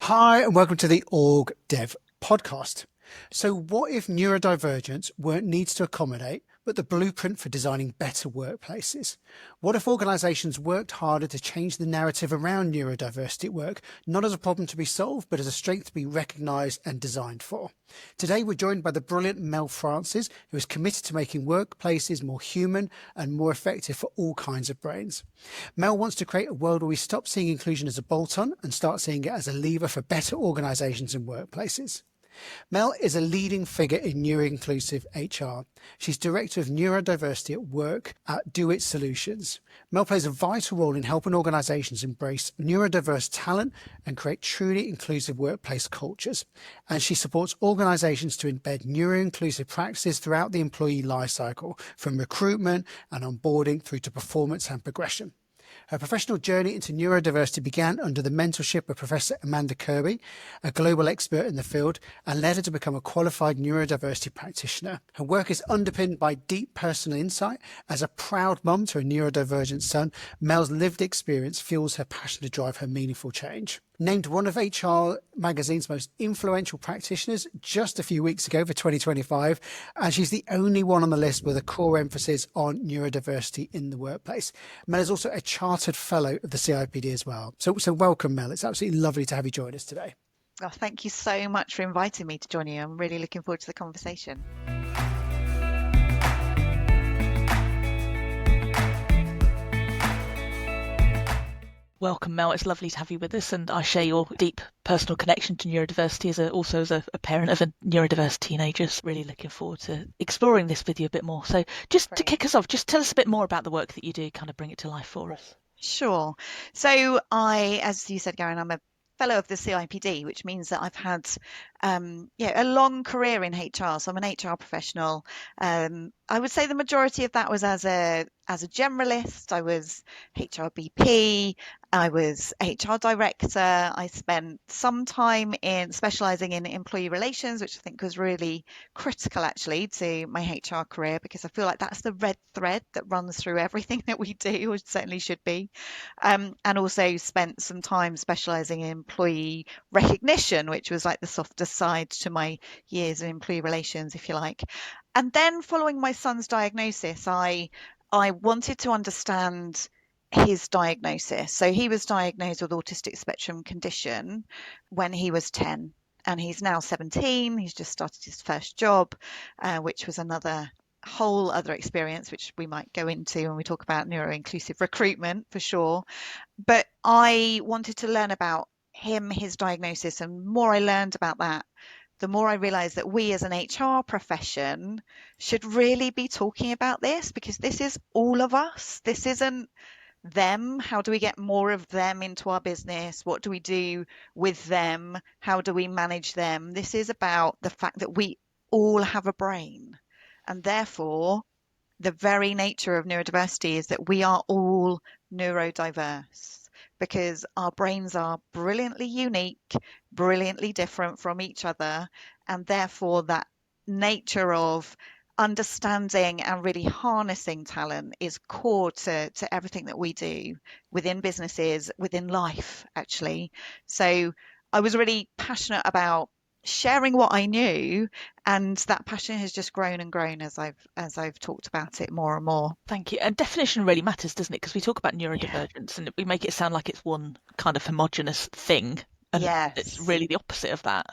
Hi, and welcome to the OrgDev Podcast. So, what if neurodivergence weren't needs to accommodate, but the blueprint for designing better workplaces? What if organisations worked harder to change the narrative around neurodiversity at work, not as a problem to be solved, but as a strength to be recognised and designed for? Today, we're joined by the brilliant Mel Francis, who is committed to making workplaces more human and more effective for all kinds of brains. Mel wants to create a world where we stop seeing inclusion as a bolt-on and start seeing it as a lever for better organisations and workplaces. Mel is a leading figure in neuroinclusive HR. She's Director of Neurodiversity at Work at Do It Solutions. Mel plays a vital role in helping organisations embrace neurodiverse talent and create truly inclusive workplace cultures. And she supports organisations to embed neuroinclusive practices throughout the employee lifecycle, from recruitment and onboarding through to performance and progression. Her professional journey into neurodiversity began under the mentorship of Professor Amanda Kirby, a global expert in the field, and led her to become a qualified neurodiversity practitioner. Her work is underpinned by deep personal insight. As a proud mum to a neurodivergent son, Mel's lived experience fuels her passion to drive her meaningful change. Named one of HR Magazine's most influential practitioners just a few weeks ago for 2025, and she's the only one on the list with a core emphasis on neurodiversity in the workplace. Mel is also a chartered fellow of the CIPD as well. So welcome, Mel. It's absolutely lovely to have you join us today. Oh, thank you so much for inviting me to join you. I'm really looking forward to the conversation. Welcome, Mel. It's lovely to have you with us, and I share your deep personal connection to neurodiversity also as a parent of a neurodiverse teenagers. Really looking forward to exploring this with you a bit more. So just to kick us off, just tell us a bit more about the work that you do, kind of bring it to life for us. Sure. So as you said, Garen, I'm a fellow of the CIPD, which means that I've had a long career in HR. So I'm an HR professional. I would say the majority of that was as a generalist. I was HRBP. I was HR director. I spent some time in specialising in employee relations, which I think was really critical actually to my HR career, because I feel like that's the red thread that runs through everything that we do, or certainly should be. And also spent some time specialising in employee recognition, which was like the softer side to my years of employee relations, if you like. And then following my son's diagnosis, I wanted to understand his diagnosis. So he was diagnosed with autistic spectrum condition when he was 10, and he's now 17. He's just started his first job, which was another whole other experience, which we might go into when we talk about neuroinclusive recruitment for sure. But I wanted to learn about him, his diagnosis, and the more I learned about that, the more I realized that we as an HR profession should really be talking about this, because this is all of us. This isn't them. How do we get more of them into our business? What do we do with them? How do we manage them? This is about the fact that we all have a brain, and therefore the very nature of neurodiversity is that we are all neurodiverse, because our brains are brilliantly unique, brilliantly different from each other, and therefore that nature of understanding and really harnessing talent is core to everything that we do within businesses, within life, actually. So I was really passionate about sharing what I knew, and that passion has just grown and grown as I've talked about it more and more. Thank you. And definition really matters, doesn't it? Because we talk about neurodivergence and we make it sound like it's one kind of homogenous thing, and it's really the opposite of that.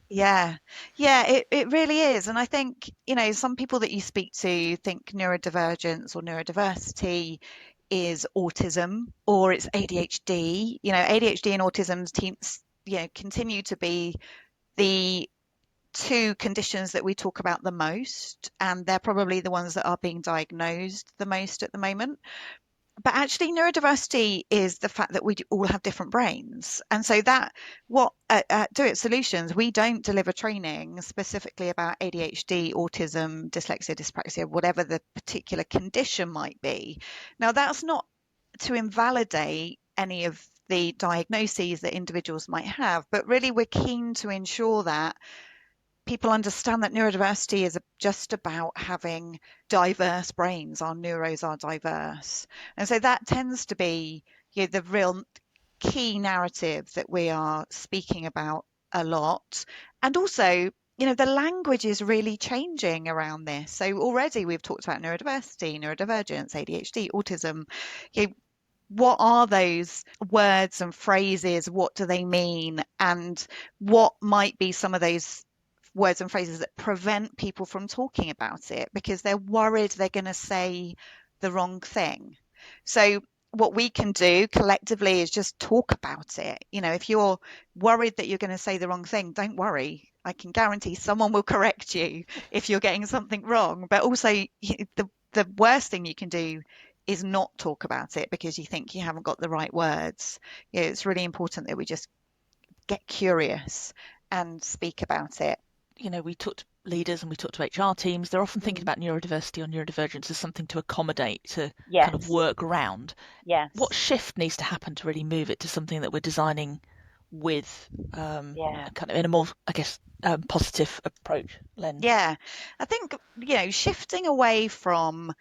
Yeah, it really is. And I think, some people that you speak to think neurodivergence or neurodiversity is autism, or it's ADHD. ADHD and autism continue to be the two conditions that we talk about the most, and they're probably the ones that are being diagnosed the most at the moment. But actually neurodiversity is the fact that we all have different brains. And so at Do It Solutions, we don't deliver training specifically about ADHD, autism, dyslexia, dyspraxia, whatever the particular condition might be. Now, that's not to invalidate any of the diagnoses that individuals might have, but really we're keen to ensure that people understand that neurodiversity is just about having diverse brains. Our neuros are diverse. And so that tends to be the real key narrative that we are speaking about a lot. And also, the language is really changing around this. So already we've talked about neurodiversity, neurodivergence, ADHD, autism. What are those words and phrases? What do they mean? And what might be some of those words and phrases that prevent people from talking about it because they're worried they're going to say the wrong thing? So what we can do collectively is just talk about it. If you're worried that you're going to say the wrong thing, don't worry. I can guarantee someone will correct you if you're getting something wrong. But also the worst thing you can do is not talk about it because you think you haven't got the right words. It's really important that we just get curious and speak about it. We talk to leaders and we talk to HR teams. They're often thinking about neurodiversity or neurodivergence as something to accommodate, to kind of work around. Yes. What shift needs to happen to really move it to something that we're designing with kind of in a more, I guess, positive approach lens? Yeah, I think, shifting away from,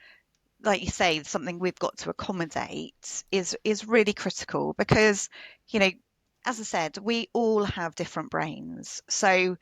like you say, something we've got to accommodate is really critical because, as I said, we all have different brains. So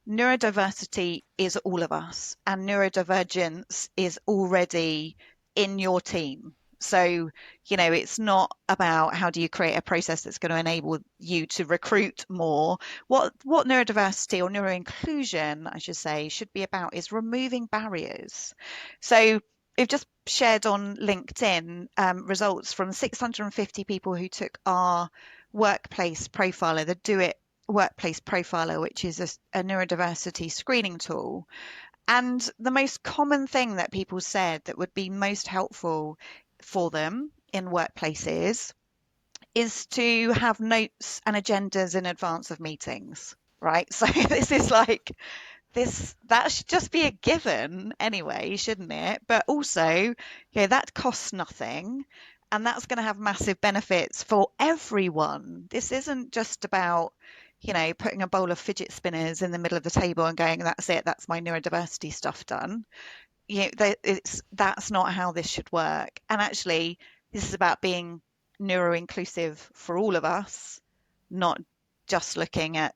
neurodiversity is all of us, and neurodivergence is already in your team. So, it's not about how do you create a process that's going to enable you to recruit more. What neurodiversity or neuroinclusion, I should say, should be about is removing barriers. So we've just shared on LinkedIn results from 650 people who took our workplace profiler, the Do It Workplace Profiler, which is a neurodiversity screening tool. And the most common thing that people said that would be most helpful for them in workplaces is to have notes and agendas in advance of meetings, right? So this is like that should just be a given anyway, shouldn't it? But also, that costs nothing. And that's going to have massive benefits for everyone. This isn't just about, putting a bowl of fidget spinners in the middle of the table and going, that's it, that's my neurodiversity stuff done. That's not how this should work. And actually, this is about being neuroinclusive for all of us, not just looking at,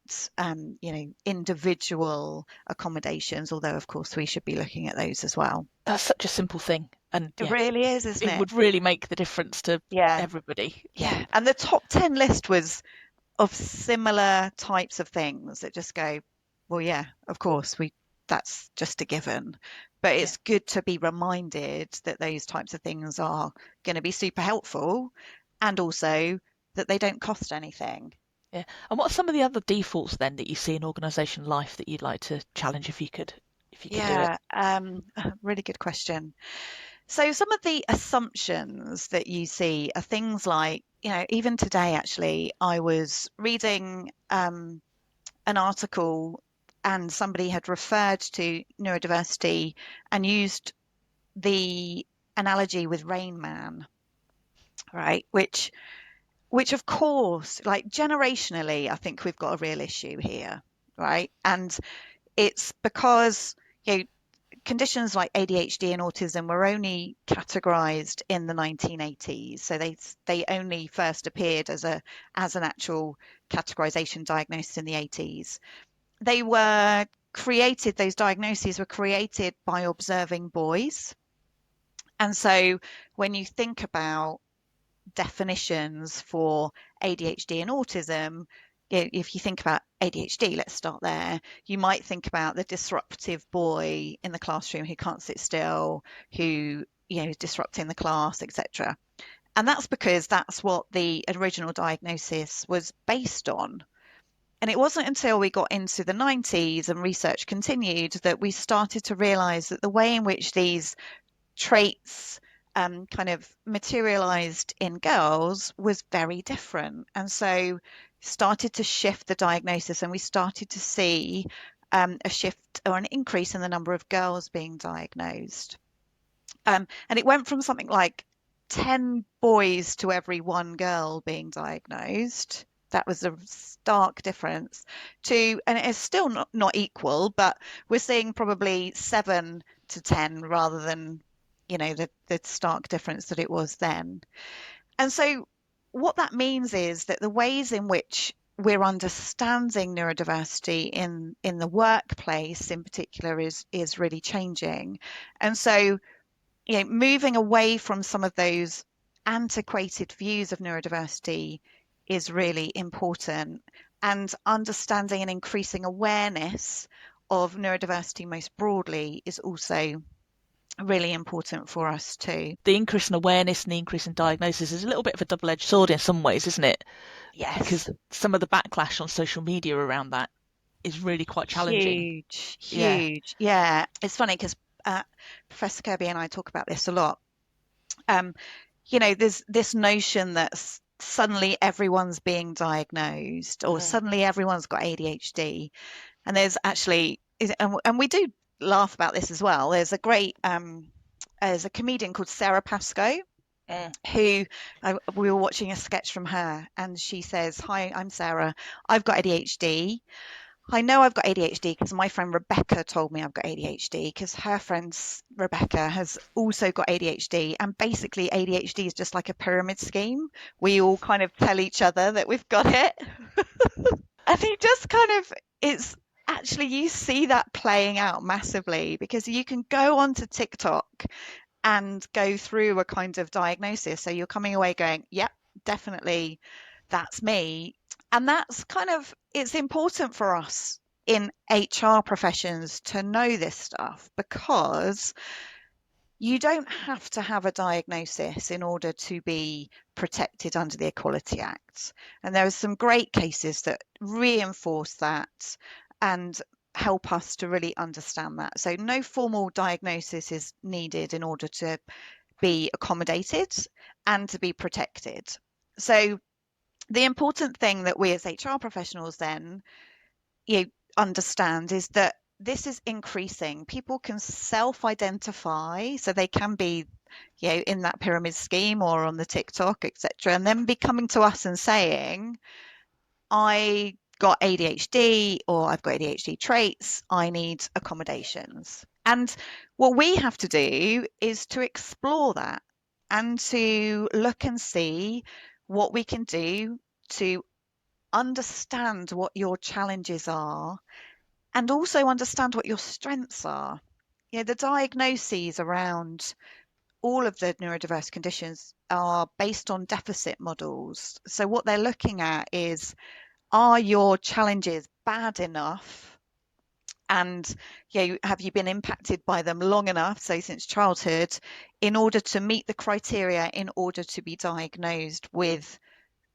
individual accommodations, although, of course, we should be looking at those as well. That's such a simple thing. And it really is, isn't it? It would really make the difference to everybody. Yeah. And the top 10 list was of similar types of things that just go, well, yeah, of course, that's just a given. But it's good to be reminded that those types of things are going to be super helpful and also that they don't cost anything. Yeah. And what are some of the other defaults then that you see in organisation life that you'd like to challenge if you could do it? Really good question. So some of the assumptions that you see are things like, even today, actually, I was reading an article and somebody had referred to neurodiversity and used the analogy with Rain Man, right? Which of course, like generationally, I think we've got a real issue here, right? And it's because, conditions like ADHD and autism were only categorized in the 1980s. So they only first appeared as an actual categorization diagnosis in the 80s. They were created, those diagnoses were created by observing boys. And so when you think about definitions for ADHD and autism, if you think about ADHD, let's start there, you might think about the disruptive boy in the classroom who can't sit still, who is disrupting the class, etc. And that's because that's what the original diagnosis was based on. And it wasn't until we got into the 90s and research continued that we started to realize that the way in which these traits kind of materialized in girls was very different. And so started to shift the diagnosis, and we started to see a shift or an increase in the number of girls being diagnosed. And it went from something like 10 boys to every 1 girl being diagnosed. That was a stark difference to, and it is still not equal, but we're seeing probably 7 to 10 rather than, the stark difference that it was then. And so what that means is that the ways in which we're understanding neurodiversity in the workplace in particular is really changing. And so, moving away from some of those antiquated views of neurodiversity is really important, and understanding and increasing awareness of neurodiversity most broadly is also really important for us too. The increase in awareness and the increase in diagnosis is a little bit of a double-edged sword in some ways, isn't it? Yes. Because some of the backlash on social media around that is really quite challenging. Huge. Yeah. It's funny because Professor Kirby and I talk about this a lot. There's this notion that suddenly everyone's being diagnosed, or suddenly everyone's got ADHD. And there's actually, and we do laugh about this as well. There's a great, there's a comedian called Sarah Pascoe, who we were watching a sketch from her, and she says, "Hi, I'm Sarah. I've got ADHD. I know I've got ADHD because my friend Rebecca told me I've got ADHD, because her friend Rebecca has also got ADHD. And basically ADHD is just like a pyramid scheme. We all kind of tell each other that we've got it." And he just kind of, it's actually, you see that playing out massively, because you can go onto TikTok and go through a kind of diagnosis. So you're coming away going, yep, definitely that's me. And that's kind of, it's important for us in HR professions to know this stuff, because you don't have to have a diagnosis in order to be protected under the Equality Act. And there are some great cases that reinforce that and help us to really understand that. So no formal diagnosis is needed in order to be accommodated and to be protected. So the important thing that we as HR professionals then understand is that this is increasing. People can self-identify, so they can be, in that pyramid scheme or on the TikTok, etc., and then be coming to us and saying, I got ADHD, or I've got ADHD traits, I need accommodations. And what we have to do is to explore that and to look and see what we can do to understand what your challenges are, and also understand what your strengths are. The diagnoses around all of the neurodiverse conditions are based on deficit models. So what they're looking at is, are your challenges bad enough? And have you been impacted by them long enough, so since childhood, in order to meet the criteria in order to be diagnosed with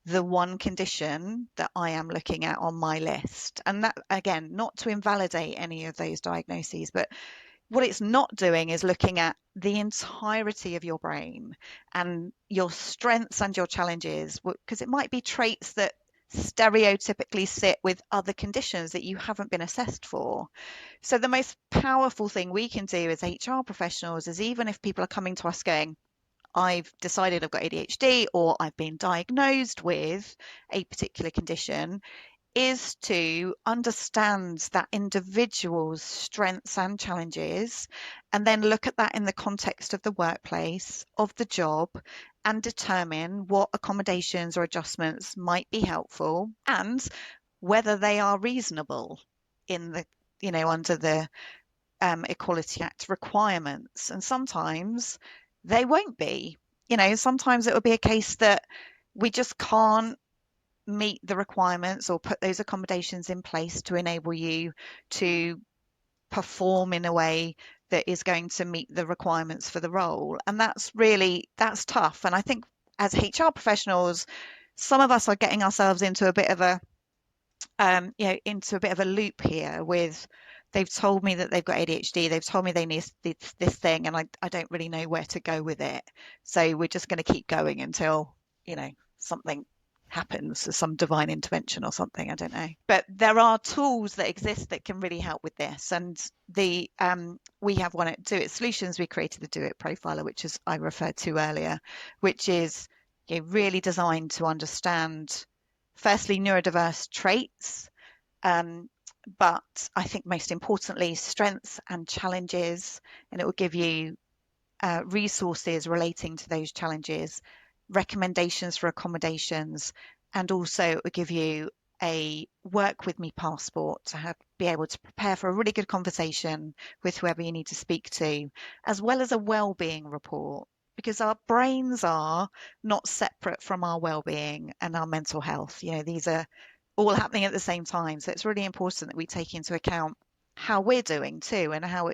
the one condition that I am looking at on my list? And that, again, not to invalidate any of those diagnoses, but what it's not doing is looking at the entirety of your brain and your strengths and your challenges, because it might be traits that stereotypically sit with other conditions that you haven't been assessed for. So the most powerful thing we can do as HR professionals is, even if people are coming to us going, I've decided I've got ADHD, or I've been diagnosed with a particular condition, is to understand that individual's strengths and challenges, and then look at that in the context of the workplace, of the job, and determine what accommodations or adjustments might be helpful, and whether they are reasonable in the, under the Equality Act requirements. And sometimes they won't be. Sometimes it will be a case that we just can't meet the requirements or put those accommodations in place to enable you to perform in a way that is going to meet the requirements for the role. And that's tough. And I think as HR professionals, some of us are getting ourselves into a bit of a loop here with, they've told me that they've got ADHD, they've told me they need this thing, and I don't really know where to go with it. So we're just going to keep going until, something happens, some divine intervention or something, I don't know. But there are tools that exist that can really help with this. And we have one at Do It Solutions. We created the Do It Profiler, which is I referred to earlier, which is really designed to understand, firstly, neurodiverse traits, but I think most importantly, strengths and challenges, and it will give you resources relating to those challenges recommendations for accommodations, and also it will give you a work with me passport to be able to prepare for a really good conversation with whoever you need to speak to, as well as a well-being report, because our brains are not separate from our well-being and our mental health. These are all happening at the same time. So it's really important that we take into account how we're doing too, and how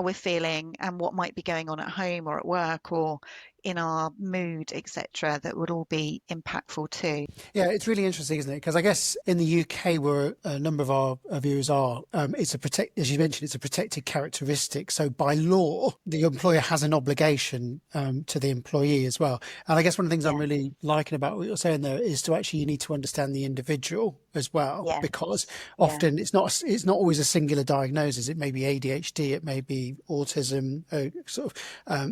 we're feeling and what might be going on at home or at work or in our mood, etc. That would all be impactful too. Yeah, it's really interesting, isn't it? Because I guess in the UK, where a number of our viewers are, as you mentioned, it's a protected characteristic. So by law, the employer has an obligation to the employee as well. And I guess one of the things I'm really liking about what you're saying there is you need to understand the individual as well, because often it's not always a singular diagnosis. It may be ADHD, it may be autism,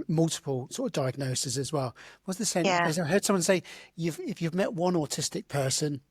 multiple sort of diagnoses as well. What's the saying? I heard someone say, if you've met one autistic person,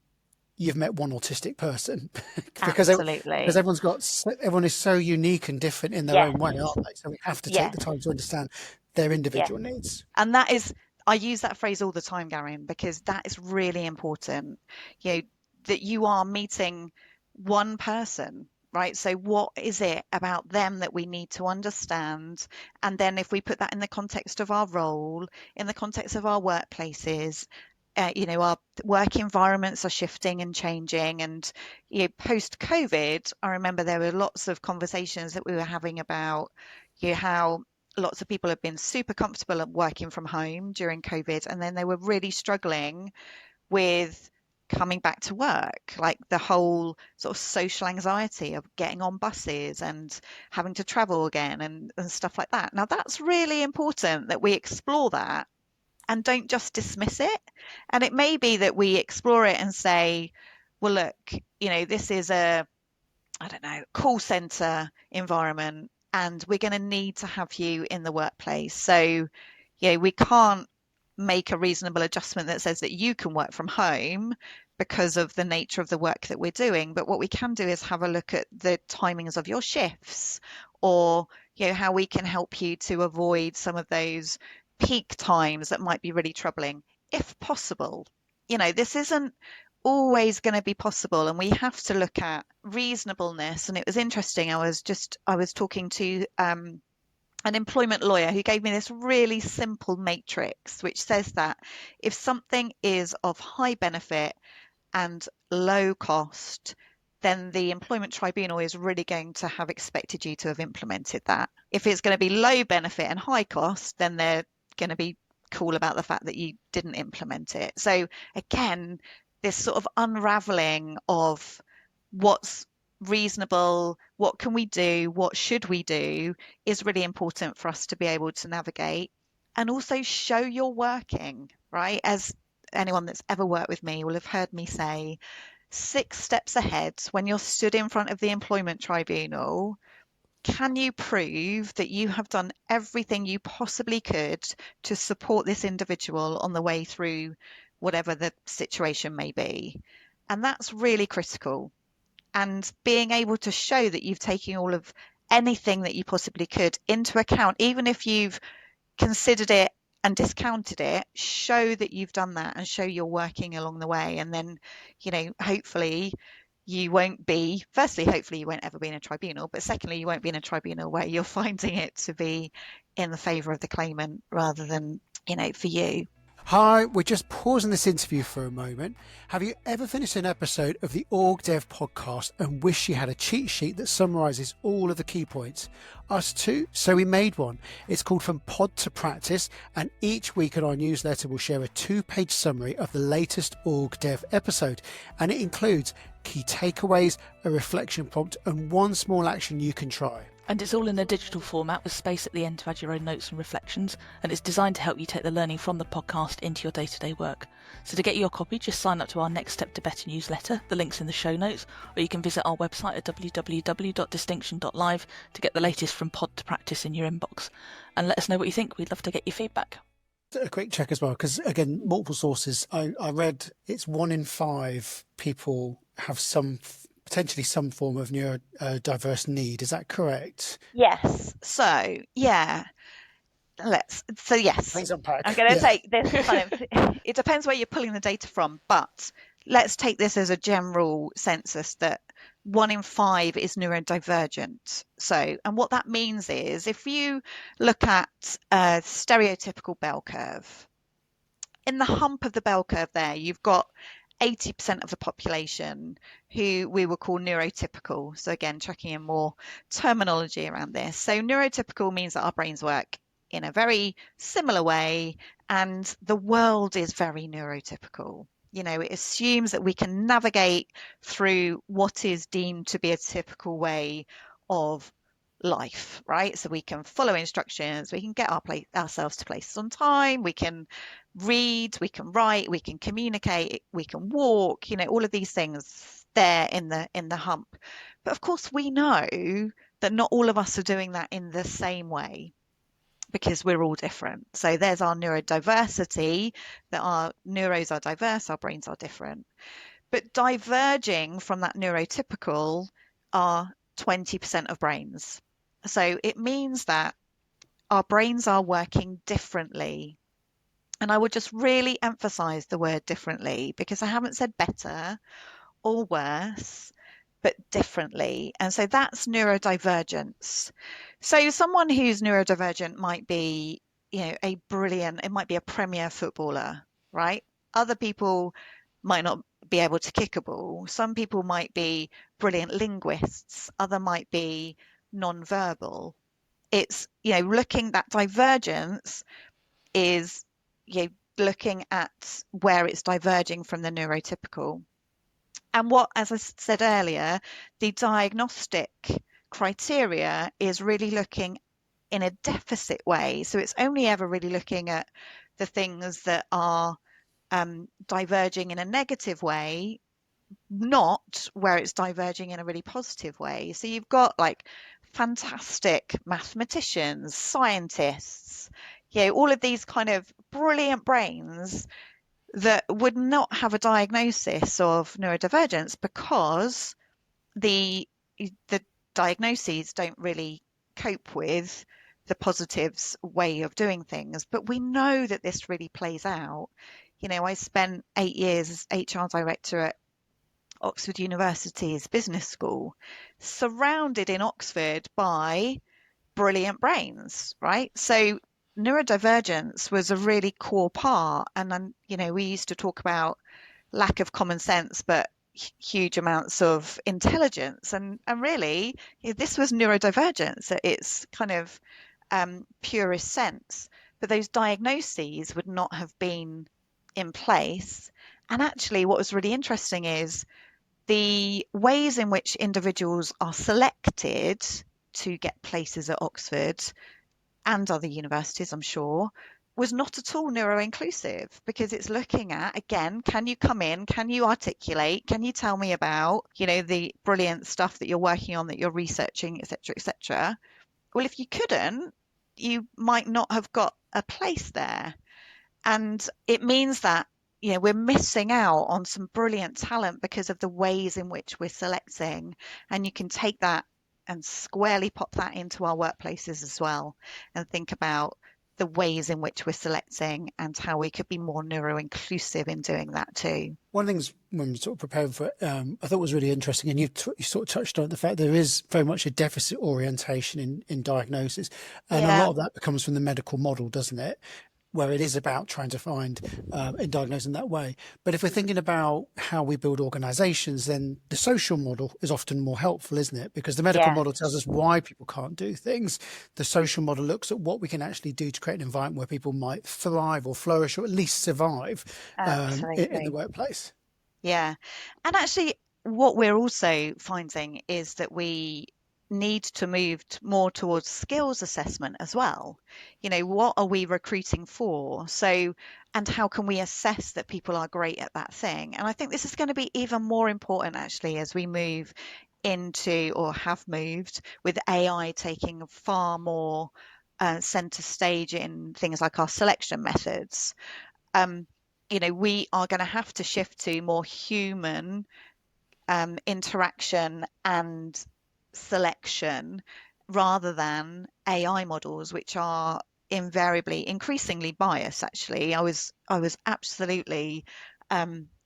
you've met one autistic person. because everyone is so unique and different in their own way, aren't they? So we have to take the time to understand their individual needs. And I use that phrase all the time, Garen, because that is really important. That you are meeting one person, right? So what is it about them that we need to understand? And then if we put that in the context of our role, in the context of our workplaces, our work environments are shifting and changing. And post-COVID, I remember there were lots of conversations that we were having about how lots of people have been super comfortable at working from home during COVID, and then they were really struggling with coming back to work, like the whole sort of social anxiety of getting on buses and having to travel again and stuff like that. Now, that's really important that we explore that and don't just dismiss it. And it may be that we explore it and say, well, look, this is a call center environment, and we're going to need to have you in the workplace. So, we can't make a reasonable adjustment that says that you can work from home because of the nature of the work that we're doing. But what we can do is have a look at the timings of your shifts, or how we can help you to avoid some of those peak times that might be really troubling, if possible. This isn't always going to be possible, and we have to look at reasonableness. And it was interesting, I was talking to an employment lawyer who gave me this really simple matrix, which says that if something is of high benefit and low cost, then the employment tribunal is really going to have expected you to have implemented that. If it's going to be low benefit and high cost, then they're going to be cool about the fact that you didn't implement it. So again, this sort of unraveling of what's reasonable, what can we do, what should we do, is really important for us to be able to navigate. And also show you're working, right? As anyone that's ever worked with me will have heard me say, 6 steps ahead, when you're stood in front of the employment tribunal, can you prove that you have done everything you possibly could to support this individual on the way through whatever the situation may be? And that's really critical. And being able to show that you've taken all of anything that you possibly could into account, even if you've considered it and discounted it, show that you've done that and show you're working along the way. And then, hopefully you won't ever be in a tribunal, but secondly, you won't be in a tribunal where you're finding it to be in the favour of the claimant rather than, for you. Hi, we're just pausing this interview for a moment. Have you ever finished an episode of the OrgDev podcast and wish you had a cheat sheet that summarises all of the key points? Us too, so we made one. It's called From Pod to Practice, and each week in our newsletter we'll share a 2-page summary of the latest OrgDev episode, and it includes key takeaways, a reflection prompt, and one small action you can try. And it's all in a digital format with space at the end to add your own notes and reflections, and it's designed to help you take the learning from the podcast into your day-to-day work. So to get your copy, just sign up to our Next Step to Better newsletter. The link's in the show notes, or you can visit our website at www.distinction.live to get the latest From Pod to Practice in your inbox. And let us know what you think. We'd love to get your feedback. A quick check as well, because again, multiple sources. I read it's 1 in 5 people have potentially some form of neurodiverse need. Is that correct? Yes. So, yeah, Yes, Please unpack. I'm going to take this kind of, it depends where you're pulling the data from, but let's take this as a general census that 1 in 5 is neurodivergent. So, and what that means is if you look at a stereotypical bell curve, in the hump of the bell curve there, you've got 80% of the population who we will call neurotypical. So again, chucking in more terminology around this. So neurotypical means that our brains work in a very similar way, and the world is very neurotypical. You know, it assumes that we can navigate through what is deemed to be a typical way of life, right? So we can follow instructions, we can get ourselves to places on time, we can read, we can write, we can communicate, we can walk, you know, all of these things there in the hump. But of course we know that not all of us are doing that in the same way, because we're all different. So there's our neurodiversity, that our neuros are diverse, our brains are different. But diverging from that neurotypical are 20% of brains. So it means that our brains are working differently. And I would just really emphasize the word differently, because I haven't said better or worse, but differently. And so that's neurodivergence. So someone who's neurodivergent might be, you know, it might be a premier footballer, right? Other people might not be able to kick a ball. Some people might be brilliant linguists. Other might be non-verbal. It's, you know, that divergence is, you know, looking at where it's diverging from the neurotypical. And what, as I said earlier, the diagnostic criteria is really looking in a deficit way. So it's only ever really looking at the things that are diverging in a negative way, not where it's diverging in a really positive way. So you've got like fantastic mathematicians, scientists, you know, all of these kind of brilliant brains that would not have a diagnosis of neurodivergence because the diagnoses don't really cope with the positives way of doing things. But we know that this really plays out. You know, I spent 8 years as HR director at Oxford University's business school, surrounded in Oxford by brilliant brains, right? So neurodivergence was a really core part. And then, you know, we used to talk about lack of common sense, but huge amounts of intelligence. And really, you know, this was neurodivergence at its kind of purest sense. But those diagnoses would not have been in place. And actually, what was really interesting is the ways in which individuals are selected to get places at Oxford and other universities, I'm sure, was not at all neuroinclusive, because it's looking at, again, can you come in, can you articulate, can you tell me about, you know, the brilliant stuff that you're working on, that you're researching, etc., etc. Well, if you couldn't, you might not have got a place there. And it means that, you know, we're missing out on some brilliant talent because of the ways in which we're selecting. And you can take that and squarely pop that into our workplaces as well, and think about the ways in which we're selecting and how we could be more neuroinclusive in doing that too. One of the things when we sort of prepared for it, I thought was really interesting, and you sort of touched on the fact there is very much a deficit orientation in diagnosis, and a lot of that comes from the medical model, doesn't it? Where it is about trying to find and diagnose in that way. But if we're thinking about how we build organizations, then the social model is often more helpful, isn't it? Because the medical model tells us why people can't do things. The social model looks at what we can actually do to create an environment where people might thrive or flourish, or at least survive in the workplace. Yeah. And actually, what we're also finding is that we need to move more towards skills assessment as well. You know, what are we recruiting for? So, and how can we assess that people are great at that thing? And I think this is going to be even more important actually as we move into, or have moved, with AI taking far more center stage in things like our selection methods. You know, we are going to have to shift to more human interaction and selection rather than AI models, which are invariably increasingly biased. Actually, I was absolutely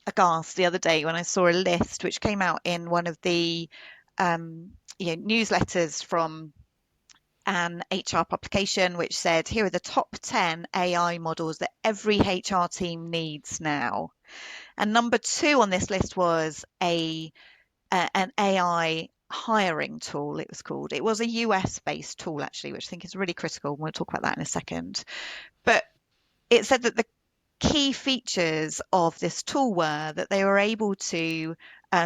aghast the other day when I saw a list which came out in one of the newsletters from an HR publication, which said, here are the top 10 AI models that every HR team needs now. And number 2 on this list was an AI hiring tool, it was called. It was a US-based tool, actually, which I think is really critical. We'll talk about that in a second. But it said that the key features of this tool were that they were able to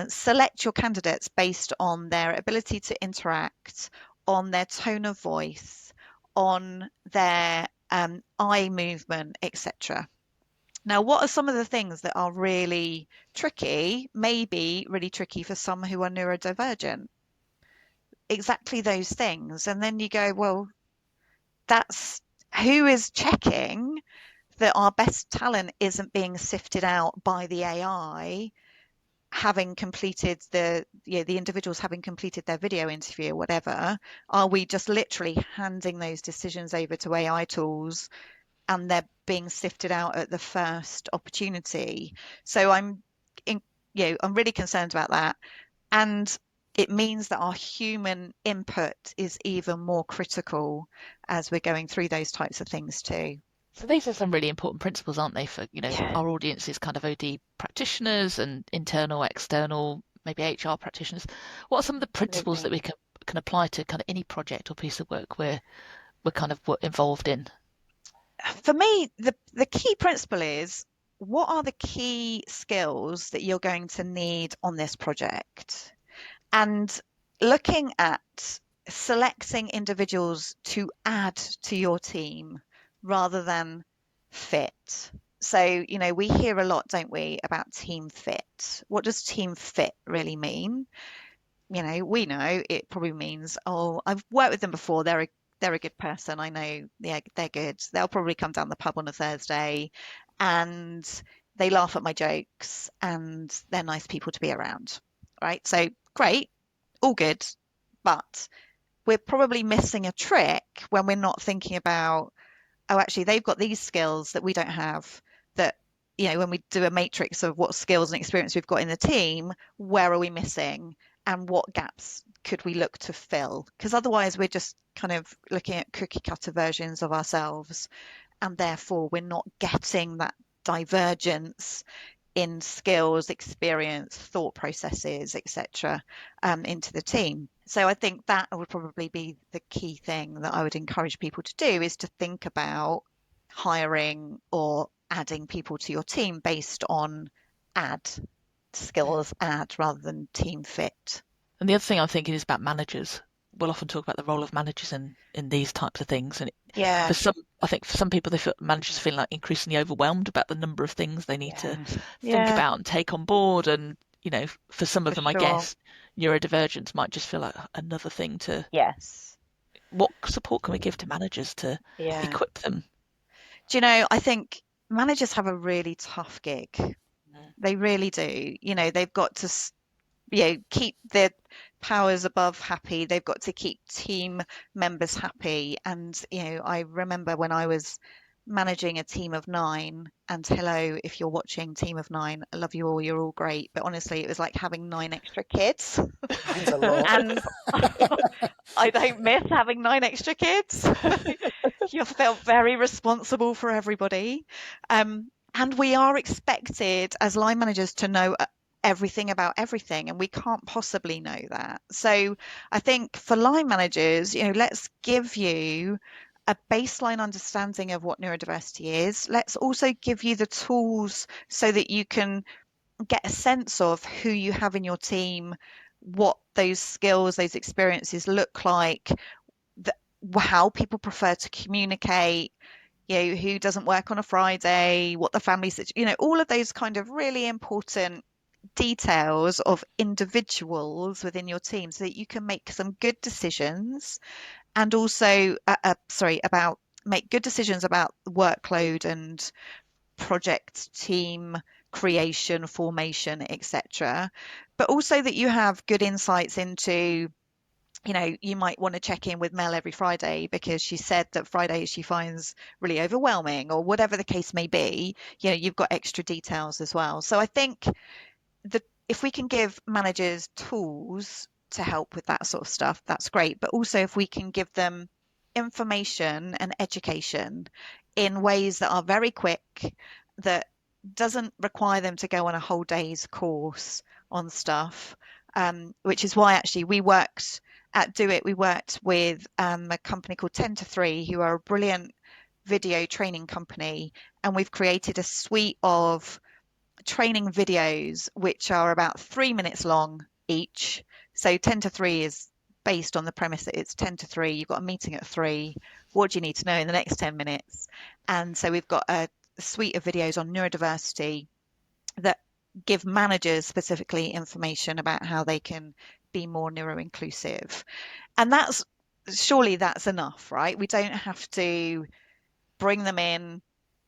select your candidates based on their ability to interact, on their tone of voice, on their eye movement, etc. Now, what are some of the things that are really tricky, maybe really tricky for some who are neurodivergent? Exactly those things. And then you go, well, that's who is checking that our best talent isn't being sifted out by the AI, having completed the individuals having completed their video interview or whatever. Are we just literally handing those decisions over to AI tools and they're being sifted out at the first opportunity? So I'm really concerned about that. And it means that our human input is even more critical as we're going through those types of things too. So these are some really important principles, aren't they, for Yeah. our audience is kind of OD practitioners and internal, external, maybe HR practitioners. What are some of the principles that we can apply to kind of any project or piece of work we're kind of involved in? For me, the key principle is, what are the key skills that you're going to need on this project? And looking at selecting individuals to add to your team rather than fit. So, we hear a lot, don't we, about team fit. What does team fit really mean? We know it probably means, oh, I've worked with them before. They're a good person. I know they're good. They'll probably come down the pub on a Thursday and they laugh at my jokes and they're nice people to be around, right? So great, all good. But we're probably missing a trick when we're not thinking about, oh, actually, they've got these skills that we don't have, that, when we do a matrix of what skills and experience we've got in the team, where are we missing and what gaps could we look to fill? Because otherwise we're just kind of looking at cookie cutter versions of ourselves, and therefore we're not getting that divergence in skills, experience, thought processes, etc., into the team. So I think that would probably be the key thing that I would encourage people to do, is to think about hiring or adding people to your team based on skills rather than team fit. And the other thing I'm thinking is about managers. We'll often talk about the role of managers in these types of things. And yeah, for some people, they feel managers feel like increasingly overwhelmed about the number of things they need to think about and take on board. And, for some of them, I guess, neurodivergence might just feel like another thing to... Yes. What support can we give to managers to equip them? Do you know, I think managers have a really tough gig. They really do. They've got to, keep their powers above happy. They've got to keep team members happy. And, I remember when I was managing a team of 9, and hello, if you're watching, team of 9, I love you all, you're all great. But honestly, it was like having 9 extra kids. That's a lot. And I don't miss having 9 extra kids. You felt very responsible for everybody. And we are expected as line managers to know everything about everything, and we can't possibly know that. So I think for line managers, let's give you a baseline understanding of what neurodiversity is. Let's also give you the tools so that you can get a sense of who you have in your team, what those skills, those experiences look like, how people prefer to communicate, who doesn't work on a Friday, what the family situation, all of those kind of really important details of individuals within your team, so that you can make some good decisions, and also make good decisions about workload and project team creation, formation, etc. But also that you have good insights into you might want to check in with Mel every Friday because she said that Fridays she finds really overwhelming, or whatever the case may be. You've got extra details as well. So I think that if we can give managers tools to help with that sort of stuff, that's great. But also if we can give them information and education in ways that are very quick, that doesn't require them to go on a whole day's course on stuff, which is why actually we worked at Do It. We worked with a company called 10 to 3, who are a brilliant video training company, and we've created a suite of training videos which are about 3 minutes long each. So 10 to 3 is based on the premise that it's 10 to 3, you've got a meeting at 3, what do you need to know in the next 10 minutes? And so we've got a suite of videos on neurodiversity that give managers specifically information about how they can be more neuroinclusive. And surely that's enough, right? We don't have to bring them in,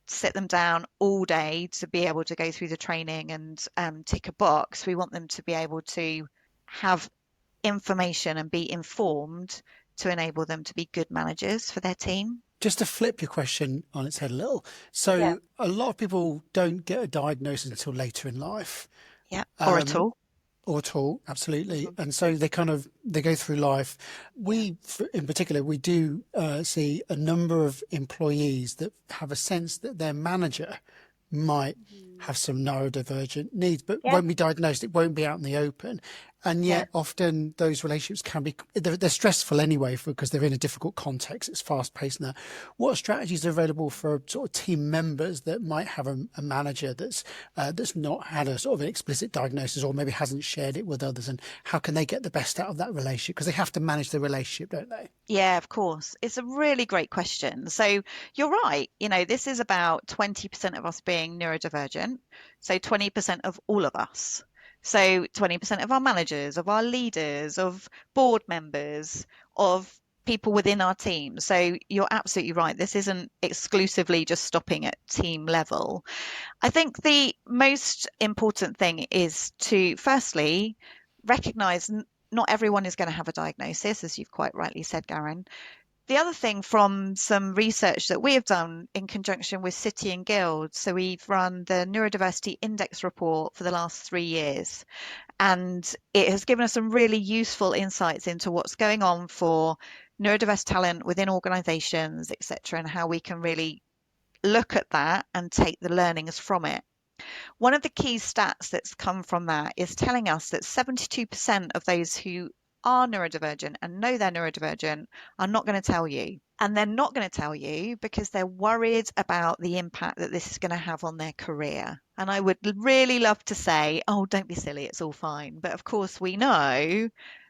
sit them down all day to be able to go through the training and tick a box. We want them to be able to have information and be informed to enable them to be good managers for their team. Just to flip your question on its head a little. So a lot of people don't get a diagnosis until later in life. Yeah, or at all. Or at all, absolutely. And so they go through life. We, in particular, we do see a number of employees that have a sense that their manager might have some neurodivergent needs, but won't be diagnosed. It won't be out in the open. And yet often those relationships can be, they're stressful anyway because they're in a difficult context. It's fast paced now. What strategies are available for sort of team members that might have a manager that's not had a sort of an explicit diagnosis, or maybe hasn't shared it with others? And how can they get the best out of that relationship? Because they have to manage the relationship, don't they? Yeah, of course. It's a really great question. So you're right. This is about 20% of us being neurodivergent. So 20% of all of us. So 20% of our managers, of our leaders, of board members, of people within our team. So you're absolutely right. This isn't exclusively just stopping at team level. I think the most important thing is to firstly recognize not everyone is going to have a diagnosis, as you've quite rightly said, Garen. The other thing from some research that we have done in conjunction with City and Guild, so we've run the Neurodiversity Index report for the last 3 years, and it has given us some really useful insights into what's going on for neurodiverse talent within organisations, etc., and how we can really look at that and take the learnings from it. One of the key stats that's come from that is telling us that 72% of those who are neurodivergent and know they're neurodivergent are not going to tell you. And they're not going to tell you because they're worried about the impact that this is going to have on their career. And I would really love to say, oh, don't be silly, it's all fine. But of course, we know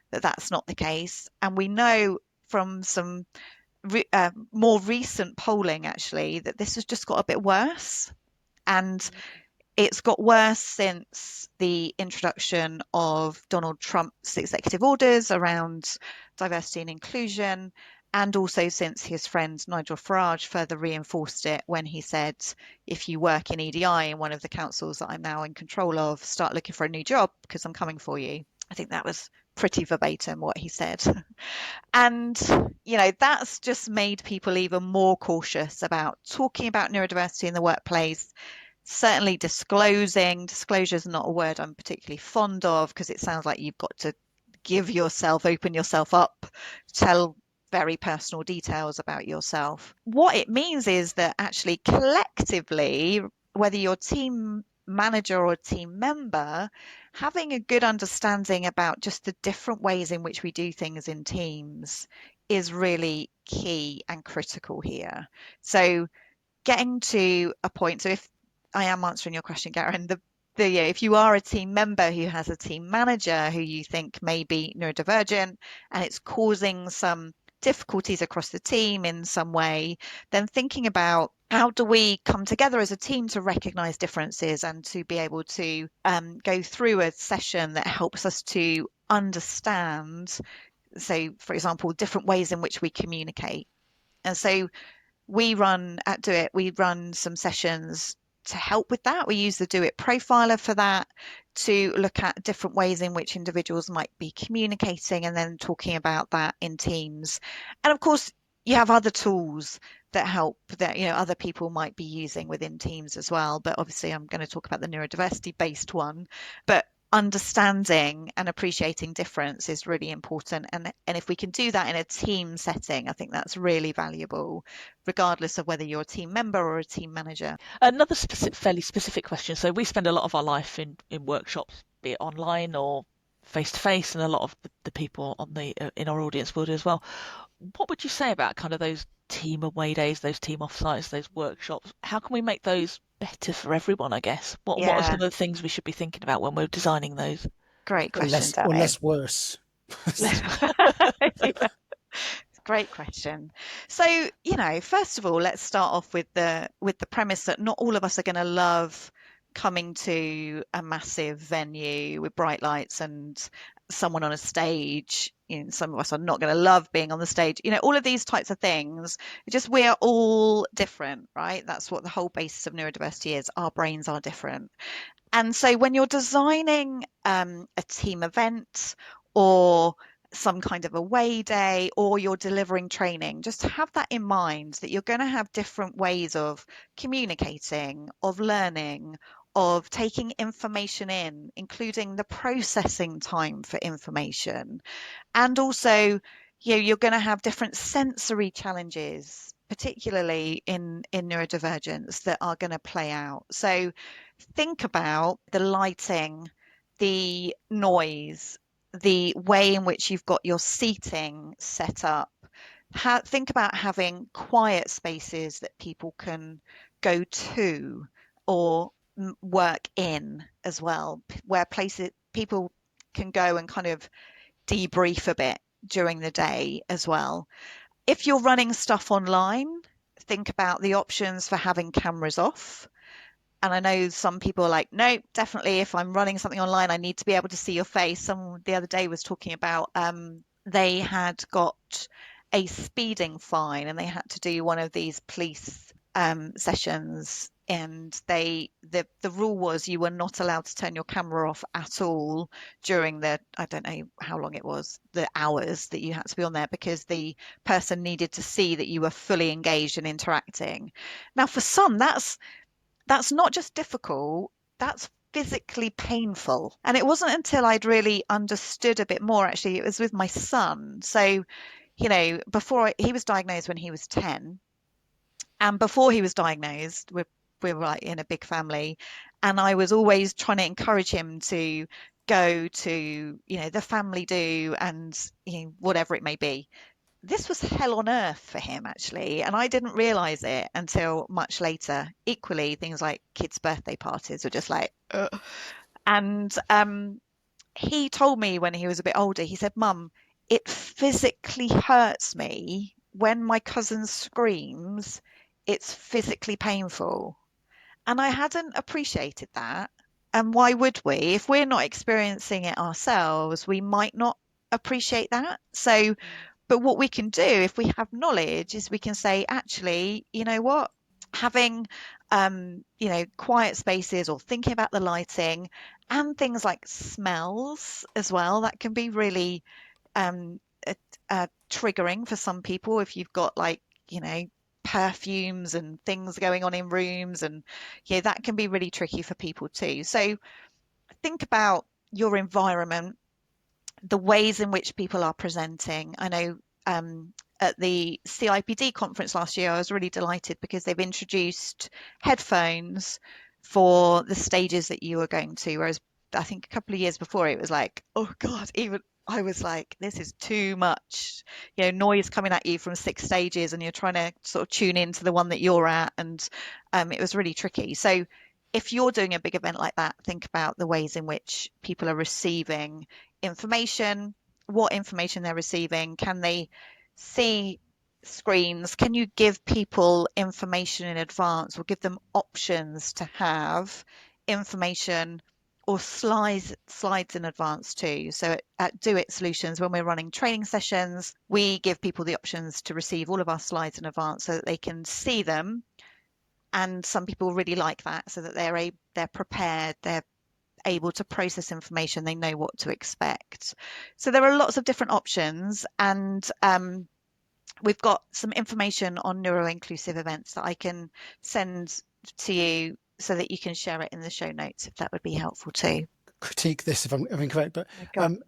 that that's not the case. And we know from some more recent polling, actually, that this has just got a bit worse. And it's got worse since the introduction of Donald Trump's executive orders around diversity and inclusion, and also since his friend Nigel Farage further reinforced it when he said, if you work in EDI in one of the councils that I'm now in control of, start looking for a new job because I'm coming for you. I think that was pretty verbatim what he said. And, that's just made people even more cautious about talking about neurodiversity in the workplace. Certainly disclosure is not a word I'm particularly fond of because it sounds like you've got to open yourself up, tell very personal details about yourself. What it means is that actually collectively, whether you're team manager or team member, having a good understanding about just the different ways in which we do things in teams is really key and critical here. So getting to a point, so if I am answering your question, Garen, if you are a team member who has a team manager who you think may be neurodivergent and it's causing some difficulties across the team in some way, then thinking about how do we come together as a team to recognize differences and to be able to go through a session that helps us to understand, so for example, different ways in which we communicate. And so we run some sessions help with that. We use the Do It profiler for that, to look at different ways in which individuals might be communicating and then talking about that in teams. And of course, you have other tools that help that, other people might be using within teams as well. But obviously, I'm going to talk about the neurodiversity based one. But understanding and appreciating difference is really important, and if we can do that in a team setting, I think that's really valuable, regardless of whether you're a team member or a team manager. Another fairly specific question. So we spend a lot of our life in workshops, be it online or face to face, and a lot of the people in our audience will do as well. What would you say about kind of those team away days, those team offsites, those workshops? How can we make those better for everyone, I guess? What are some of the things we should be thinking about when we're designing those? Great question. Or less worse. Great question. So, first of all, let's start off with the premise that not all of us are going to love coming to a massive venue with bright lights and someone on a stage. Some of us are not going to love being on the stage. All of these types of things. We are all different, right? That's what the whole basis of neurodiversity is. Our brains are different. And so when you're designing a team event or some kind of away day, or you're delivering training, just have that in mind, that you're going to have different ways of communicating, of learning, of taking information in, including the processing time for information. And also, you're going to have different sensory challenges, particularly in neurodivergence, that are going to play out. So think about the lighting, the noise, the way in which you've got your seating set up. Think about having quiet spaces that people can go to or work in as well, where people can go and kind of debrief a bit during the day as well. If you're running stuff online, think about the options for having cameras off. And I know some people are like, no, definitely, if I'm running something online, I need to be able to see your face. Someone the other day was talking about they had got a speeding fine and they had to do one of these police sessions. And the rule was you were not allowed to turn your camera off at all during I don't know how long it was, the hours that you had to be on there, because the person needed to see that you were fully engaged and interacting. Now, for some, that's not just difficult, that's physically painful. And it wasn't until I'd really understood a bit more, actually, it was with my son. So, before he was diagnosed when he was 10. And before he was diagnosed, we were like in a big family. And I was always trying to encourage him to go to, the family do and whatever it may be. This was hell on earth for him, actually, and I didn't realize it until much later. Equally, things like kids' birthday parties were just like, ugh. And he told me when he was a bit older, he said, Mum, it physically hurts me when my cousin screams. It's physically painful. And I hadn't appreciated that. And why would we? If we're not experiencing it ourselves, we might not appreciate that. So, but what we can do if we have knowledge is we can say, actually, you know what, having, quiet spaces or thinking about the lighting and things like smells as well, that can be really triggering for some people. If you've got perfumes and things going on in rooms, and that can be really tricky for people too. So think about your environment, the ways in which people are presenting. I know at the CIPD conference last year, I was really delighted because they've introduced headphones for the stages that you were going to, whereas I think a couple of years before it was like, oh God, even I was like, this is too much, noise coming at you from 6 stages and you're trying to sort of tune into the one that you're at. And it was really tricky. So if you're doing a big event like that, think about the ways in which people are receiving information, what information they're receiving. Can they see screens? Can you give people information in advance or give them options to have information or slides in advance too? So at Do It Solutions, when we're running training sessions, we give people the options to receive all of our slides in advance so that they can see them And some people really like that, so that they're prepared, they're able to process information, they know what to expect. So there are lots of different options, and we've got some information on neuroinclusive events that I can send to you so that you can share it in the show notes, if that would be helpful too. Critique this if I'm incorrect, but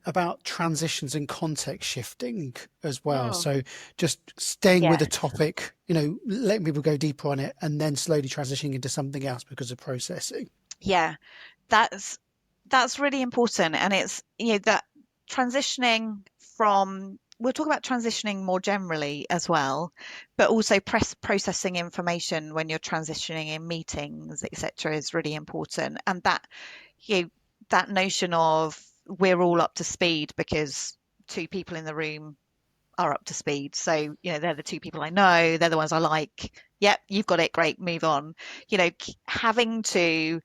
about transitions and context shifting as well. So just staying with the topic, letting people go deeper on it and then slowly transitioning into something else because of processing. Yeah, that's really important. And it's, that transitioning from, we'll talk about transitioning more generally as well, but also processing information when you're transitioning in meetings, etc., is really important. And that, that notion of we're all up to speed because two people in the room are up to speed. So, they're the two people I know, they're the ones I like. Yep, you've got it. Great, move on. Having to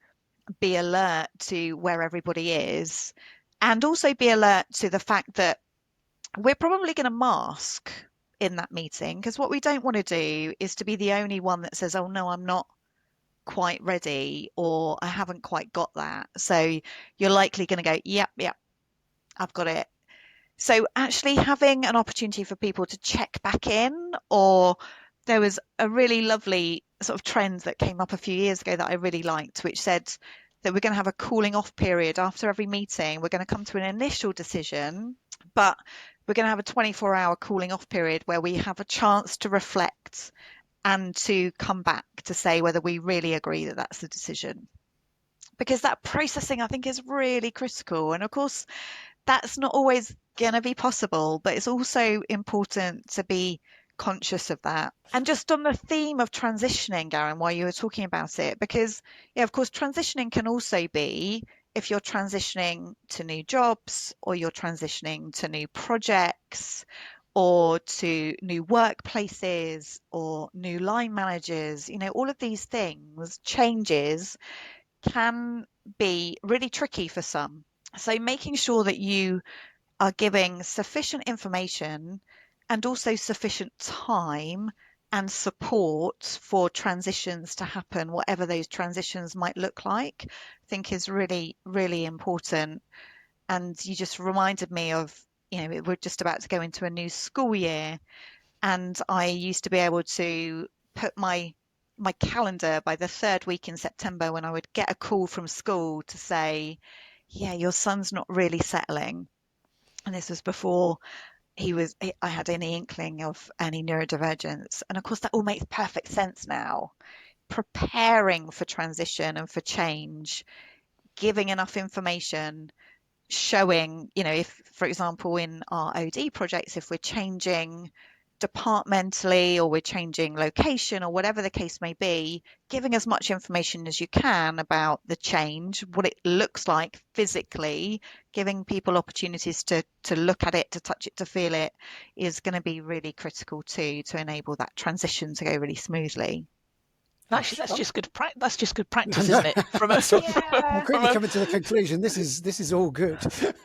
be alert to where everybody is, and also be alert to the fact that we're probably going to mask in that meeting, because what we don't want to do is to be the only one that says, oh no, I'm not quite ready, or I haven't quite got that. So you're likely going to go, yep, I've got it. So actually having an opportunity for people to check back in, or there was a really lovely sort of trend that came up a few years ago that I really liked, which said that we're going to have a cooling off period after every meeting. We're going to come to an initial decision, but we're going to have a 24-hour cooling off period where we have a chance to reflect and to come back to say whether we really agree that that's the decision. Because that processing, I think, is really critical. And of course, that's not always going to be possible, but it's also important to be conscious of that. And just on the theme of transitioning, Garen, while you were talking about it, because, of course, transitioning can also be if you're transitioning to new jobs, or you're transitioning to new projects, or to new workplaces, or new line managers. All of these things, changes, can be really tricky for some. So making sure that you are giving sufficient information and also sufficient time and support for transitions to happen, whatever those transitions might look like, I think is really, really important. And you just reminded me of, we're just about to go into a new school year, and I used to be able to put my calendar by the third week in September, when I would get a call from school to say, yeah, your son's not really settling. And this was before I had any inkling of any neurodivergence. And of course, that all makes perfect sense now. Preparing for transition and for change, giving enough information, showing, if, for example, in our OD projects, if we're changing departmentally, or we're changing location, or whatever the case may be, giving as much information as you can about the change, what it looks like physically, giving people opportunities to look at it, to touch it, to feel it, is going to be really critical too, to enable that transition to go really smoothly. Actually, that's just good practice, isn't it? We're quickly coming to the conclusion. This is all good. That's it,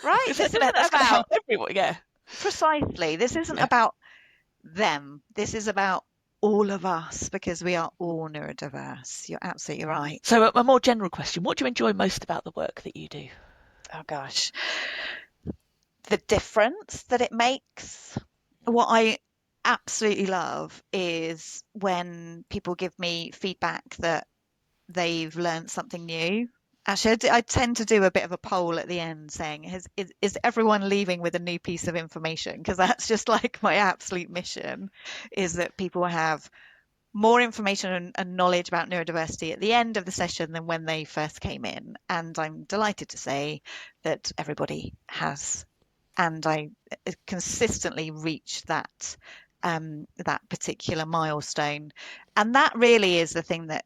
right? This isn't about everyone. Yeah. Precisely. This isn't about them. This is about all of us, because we are all neurodiverse. You're absolutely right. So a more general question. What do you enjoy most about the work that you do? Oh, gosh. The difference that it makes. What I absolutely love is when people give me feedback that they've learned something new. Actually, I tend to do a bit of a poll at the end saying, is everyone leaving with a new piece of information? Because that's just like my absolute mission, is that people have more information and knowledge about neurodiversity at the end of the session than when they first came in. And I'm delighted to say that everybody has. And I consistently reach that particular milestone. And that really is the thing that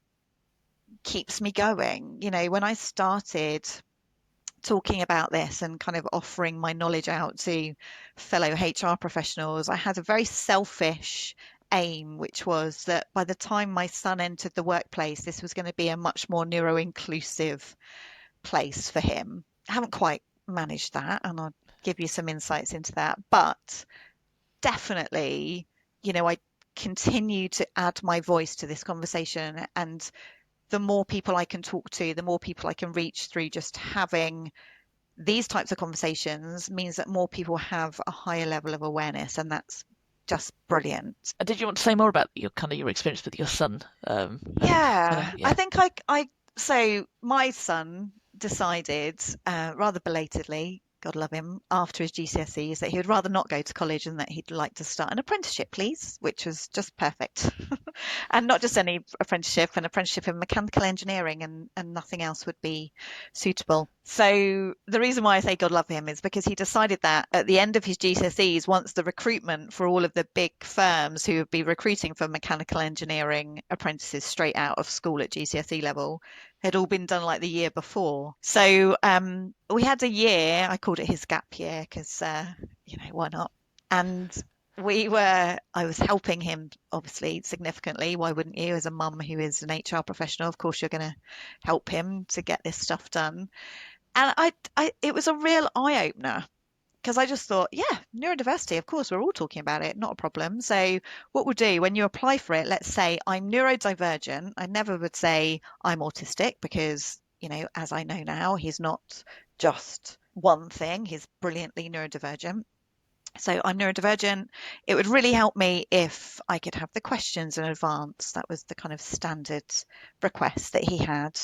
keeps me going. When I started talking about this and kind of offering my knowledge out to fellow HR professionals, I had a very selfish aim, which was that by the time my son entered the workplace, this was going to be a much more neuroinclusive place for him. I haven't quite managed that, and I'll give you some insights into that, but definitely, I continue to add my voice to this conversation. And the more people I can talk to, the more people I can reach through just having these types of conversations means that more people have a higher level of awareness, and that's just brilliant. Did you want to say more about your experience with your son? I think so my son decided rather belatedly, God love him, after his GCSEs that he would rather not go to college and that he'd like to start an apprenticeship, please, which was just perfect. And not just any apprenticeship, an apprenticeship in mechanical engineering, and nothing else would be suitable. So the reason why I say God love him is because he decided that at the end of his GCSEs, once the recruitment for all of the big firms who would be recruiting for mechanical engineering apprentices straight out of school at GCSE level had all been done like the year before. So we had a year, I called it his gap year because, why not? And I was helping him obviously significantly. Why wouldn't you? As a mum who is an HR professional, of course you're going to help him to get this stuff done. And it was a real eye opener because I just thought, yeah, neurodiversity, of course, we're all talking about it, not a problem. So what we'll do when you apply for it, let's say I'm neurodivergent. I never would say I'm autistic because, as I know now, he's not just one thing. He's brilliantly neurodivergent. So I'm neurodivergent. It would really help me if I could have the questions in advance. That was the kind of standard request that he had.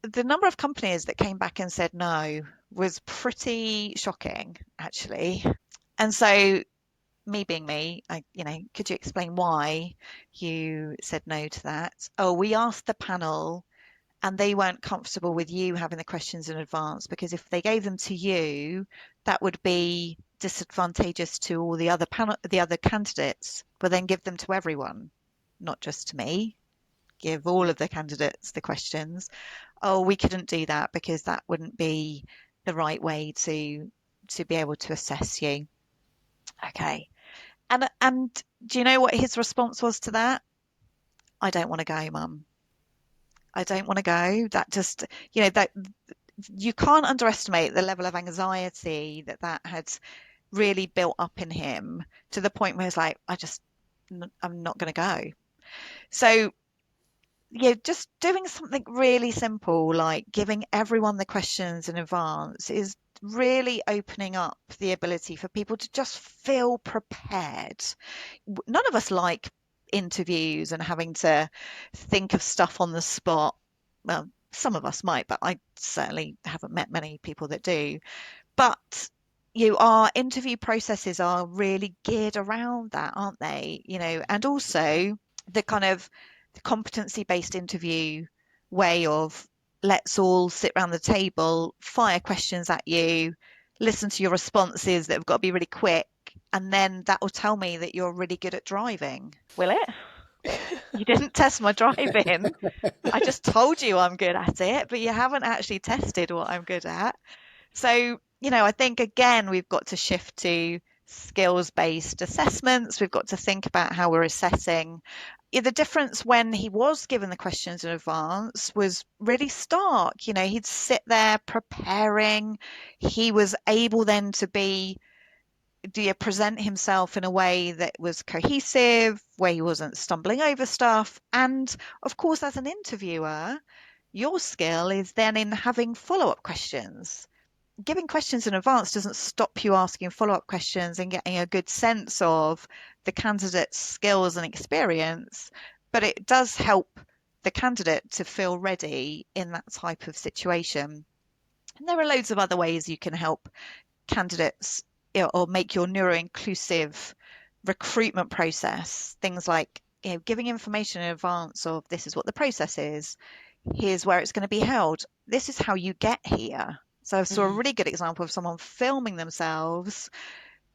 The number of companies that came back and said no was pretty shocking, actually. And so me being me, could you explain why you said no to that? Oh, we asked the panel and they weren't comfortable with you having the questions in advance because if they gave them to you, that would be disadvantageous to all the other candidates, but then give them to everyone, not just to me. Give all of the candidates the questions. Oh, we couldn't do that because that wouldn't be the right way to be able to assess you. Okay. And do you know what his response was to that? I don't want to go, Mum. I don't want to go. That just, that you can't underestimate the level of anxiety that had really built up in him to the point where he's like, I'm not going to go. So, just doing something really simple like giving everyone the questions in advance is really opening up the ability for people to just feel prepared. None of us like interviews and having to think of stuff on the spot. Well, some of us might, but I certainly haven't met many people that do. But our interview processes are really geared around that, aren't they? And also the kind of the competency-based interview way of let's all sit around the table, fire questions at you, listen to your responses that have got to be really quick, and then that will tell me that you're really good at driving. Will it? You didn't test my driving. I just told you I'm good at it, but you haven't actually tested what I'm good at. So, I think, again, we've got to shift to skills-based assessments. We've got to think about how we're assessing. The difference when he was given the questions in advance was really stark. He'd sit there preparing. He was able then to present himself in a way that was cohesive, where he wasn't stumbling over stuff. And of course, as an interviewer, your skill is then in having follow-up questions. Giving questions in advance doesn't stop you asking follow-up questions and getting a good sense of the candidate's skills and experience, but it does help the candidate to feel ready in that type of situation. And there are loads of other ways you can help candidates or make your neuroinclusive recruitment process. Things like giving information in advance of this is what the process is, here's where it's going to be held, this is how you get here. So I saw a really good example of someone filming themselves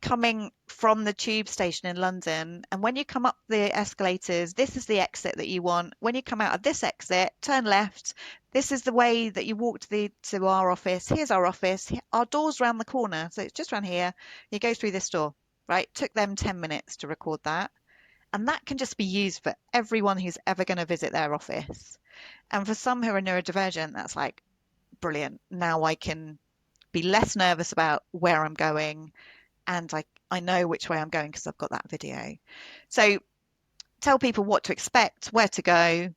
coming from the tube station in London. And when you come up the escalators, this is the exit that you want. When you come out of this exit, turn left. This is the way that you walk to our office. Here's our office. Our door's around the corner. So it's just around here. You go through this door, right? Took them 10 minutes to record that. And that can just be used for everyone who's ever going to visit their office. And for some who are neurodivergent, that's like, brilliant. Now I can be less nervous about where I'm going, and I know which way I'm going because I've got that video. So tell people what to expect, where to go,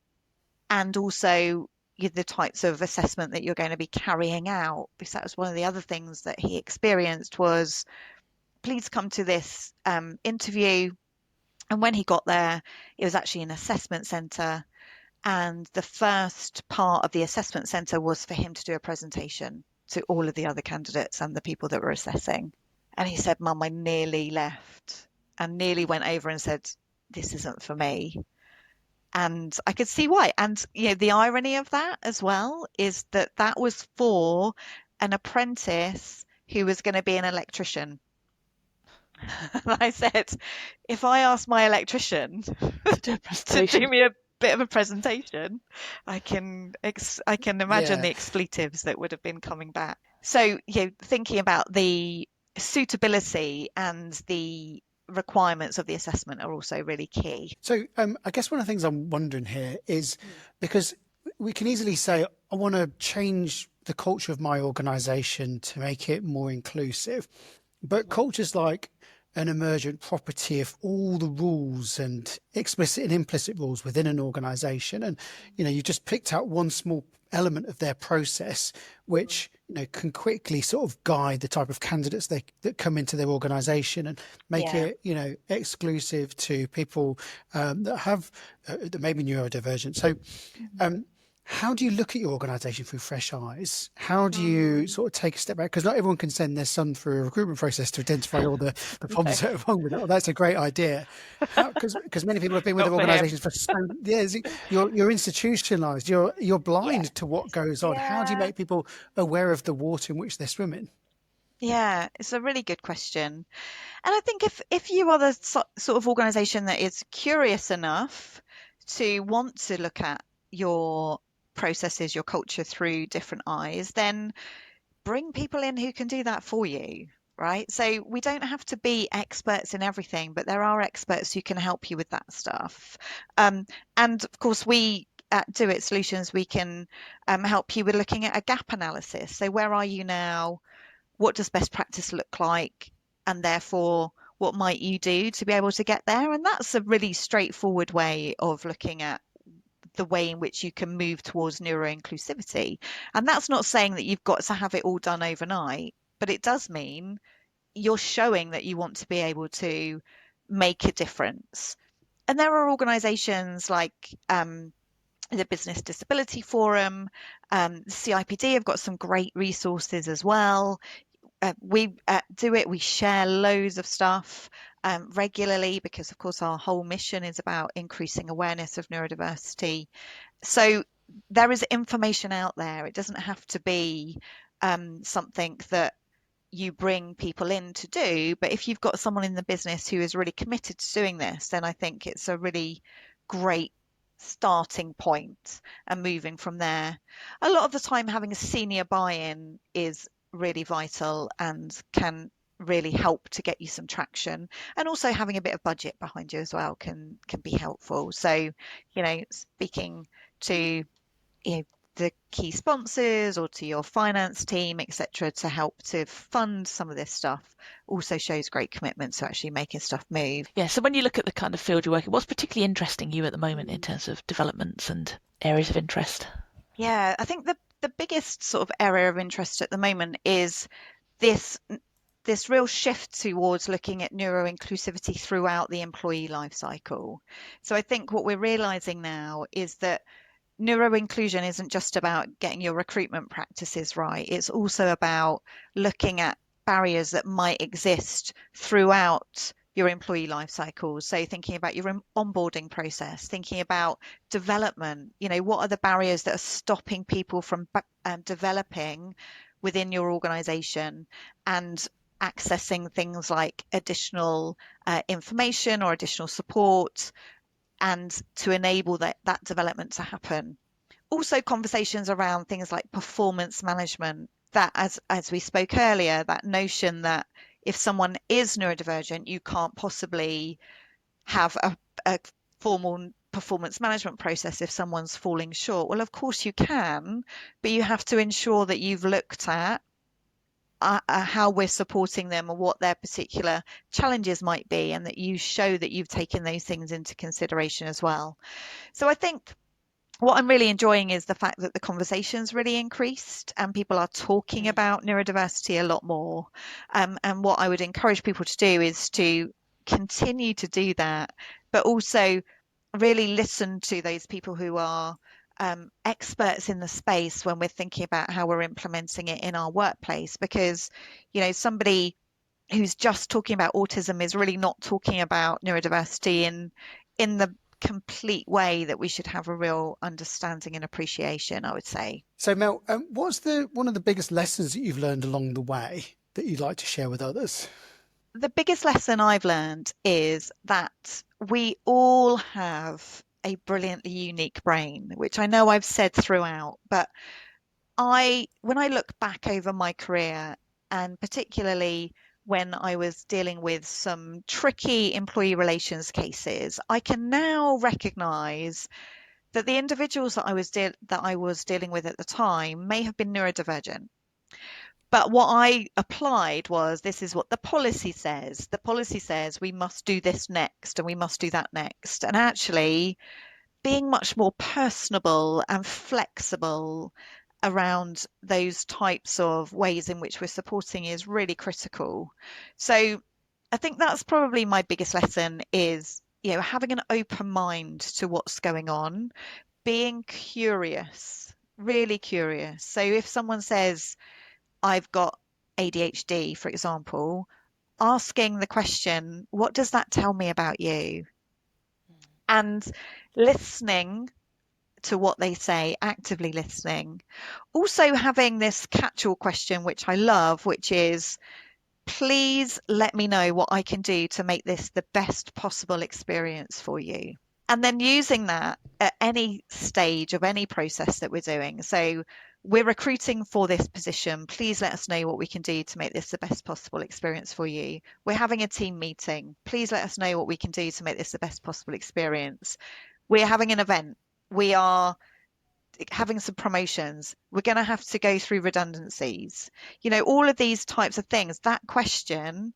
and also the types of assessment that you're going to be carrying out. Because that was one of the other things that he experienced was, please come to this interview. And when he got there, it was actually an assessment centre. And the first part of the assessment centre was for him to do a presentation to all of the other candidates and the people that were assessing. And he said, Mum, I nearly left and nearly went over and said, this isn't for me. And I could see why. And, the irony of that as well is that that was for an apprentice who was going to be an electrician. And I said, if I ask my electrician to do me a bit of a presentation, I can imagine the expletives that would have been coming back. So, thinking about the suitability and the requirements of the assessment are also really key. So I guess one of the things I'm wondering here is, because we can easily say, I want to change the culture of my organisation to make it more inclusive, but culture's like an emergent property of all the rules and explicit and implicit rules within an organisation. And, you just picked out one small element of their process, which, can quickly sort of guide the type of candidates that come into their organisation and make it, exclusive to people that have, that may be neurodivergent. So, how do you look at your organisation through fresh eyes? How do you sort of take a step back? Because not everyone can send their son through a recruitment process to identify all the problems that are wrong with it. Well, that's a great idea. Because many people have been with their organisations for so years. You're institutionalised. You're blind to what goes on. How do you make people aware of the water in which they're swimming? Yeah, it's a really good question. And I think if you are the sort of organisation that is curious enough to want to look at your processes, your culture through different eyes, then bring people in who can do that for you, right? So we don't have to be experts in everything, but there are experts who can help you with that stuff. And of course, we at Do It Solutions, we can help you with looking at a gap analysis. So where are you now? What does best practice look like? And therefore, what might you do to be able to get there? And that's a really straightforward way of looking at the way in which you can move towards neuroinclusivity. And that's not saying that you've got to have it all done overnight, but it does mean you're showing that you want to be able to make a difference. And there are organizations like the Business Disability Forum, CIPD have got some great resources as well. We Do It, we share loads of stuff regularly because, of course, our whole mission is about increasing awareness of neurodiversity. So there is information out there. It doesn't have to be something that you bring people in to do, but if you've got someone in the business who is really committed to doing this, then I think it's a really great starting point and moving from there. A lot of the time, having a senior buy-in is really vital and can really help to get you some traction, and also having a bit of budget behind you as well can be helpful. So speaking to the key sponsors or to your finance team, etc., to help to fund some of this stuff also shows great commitment to actually making stuff move. Yeah, so when you look at the kind of field you're working, what's particularly interesting you at the moment in terms of developments and areas of interest? Yeah, I think the biggest sort of area of interest at the moment is this real shift towards looking at neuroinclusivity throughout the employee lifecycle. So I think what we're realizing now is that neuroinclusion isn't just about getting your recruitment practices right. It's also about looking at barriers that might exist throughout your employee life cycles. So thinking about your onboarding process, thinking about development, what are the barriers that are stopping people from developing within your organization, and accessing things like additional information or additional support, and to enable that development to happen. Also conversations around things like performance management, that as we spoke earlier, that notion that if someone is neurodivergent, you can't possibly have a formal performance management process if someone's falling short. Well, of course you can, but you have to ensure that you've looked at how we're supporting them or what their particular challenges might be, and that you show that you've taken those things into consideration as well. So I think what I'm really enjoying is the fact that the conversation's really increased and people are talking about neurodiversity a lot more. And what I would encourage people to do is to continue to do that, but also really listen to those people who are experts in the space when we're thinking about how we're implementing it in our workplace. Because, somebody who's just talking about autism is really not talking about neurodiversity in the complete way that we should have a real understanding and appreciation, I would say. So Mel, what's one of the biggest lessons that you've learned along the way that you'd like to share with others? The biggest lesson I've learned is that we all have a brilliantly unique brain, which I know I've said throughout, but when I look back over my career, and particularly when I was dealing with some tricky employee relations cases, I can now recognize that the individuals that I was dealing with at the time may have been neurodivergent. But what I applied was, this is what the policy says. The policy says we must do this next and we must do that next. And actually being much more personable and flexible around those types of ways in which we're supporting is really critical. So I think that's probably my biggest lesson is, having an open mind to what's going on, being curious, really curious. So if someone says, I've got ADHD, for example, asking the question, what does that tell me about you? And listening to what they say, actively listening. Also having this catch-all question, which I love, which is, please let me know what I can do to make this the best possible experience for you. And then using that at any stage of any process that we're doing. So we're recruiting for this position. Please let us know what we can do to make this the best possible experience for you. We're having a team meeting. Please let us know what we can do to make this the best possible experience. We're having an event. We are having some promotions. We're going to have to go through redundancies. All of these types of things. That question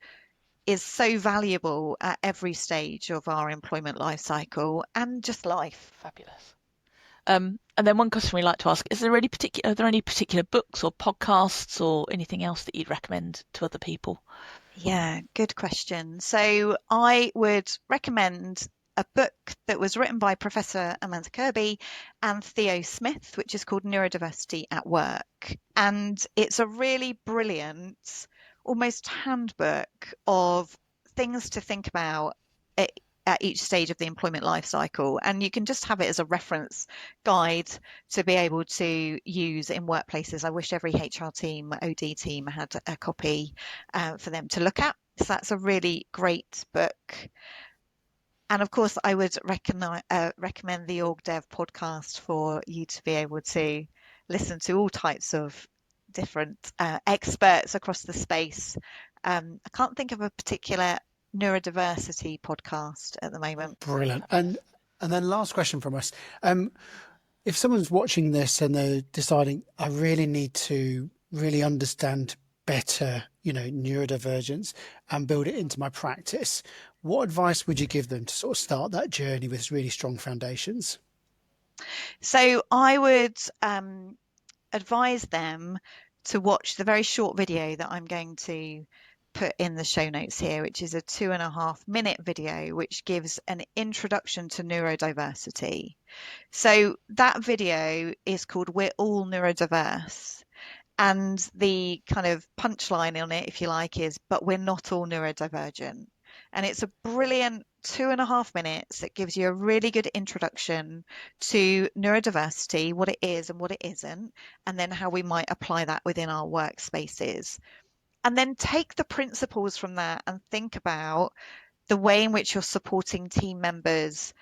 is so valuable at every stage of our employment life cycle and just life. Fabulous. And then one question we like to ask, are there any particular books or podcasts or anything else that you'd recommend to other people? Yeah, good question. So I would recommend a book that was written by Professor Amanda Kirby and Theo Smith, which is called Neurodiversity at Work. And it's a really brilliant, almost handbook of things to think about at each stage of the employment life cycle. And you can just have it as a reference guide to be able to use in workplaces. I wish every HR team, OD team had a copy for them to look at. So that's a really great book. And of course, I would recommend the OrgDev podcast for you to be able to listen to all types of different experts across the space. I can't think of a particular neurodiversity podcast at the moment. Brilliant. And then last question from us. If someone's watching this and they're deciding, I really need to really understand better, neurodivergence and build it into my practice, what advice would you give them to sort of start that journey with really strong foundations? So I would advise them to watch the very short video that I'm going to put in the show notes here, which is a 2.5-minute video, which gives an introduction to neurodiversity. So that video is called We're All Neurodiverse. And the kind of punchline on it, if you like, is, but we're not all neurodivergent. And it's a brilliant 2.5 minutes that gives you a really good introduction to neurodiversity, what it is and what it isn't, and then how we might apply that within our workspaces. And then take the principles from that and think about the way in which you're supporting team members.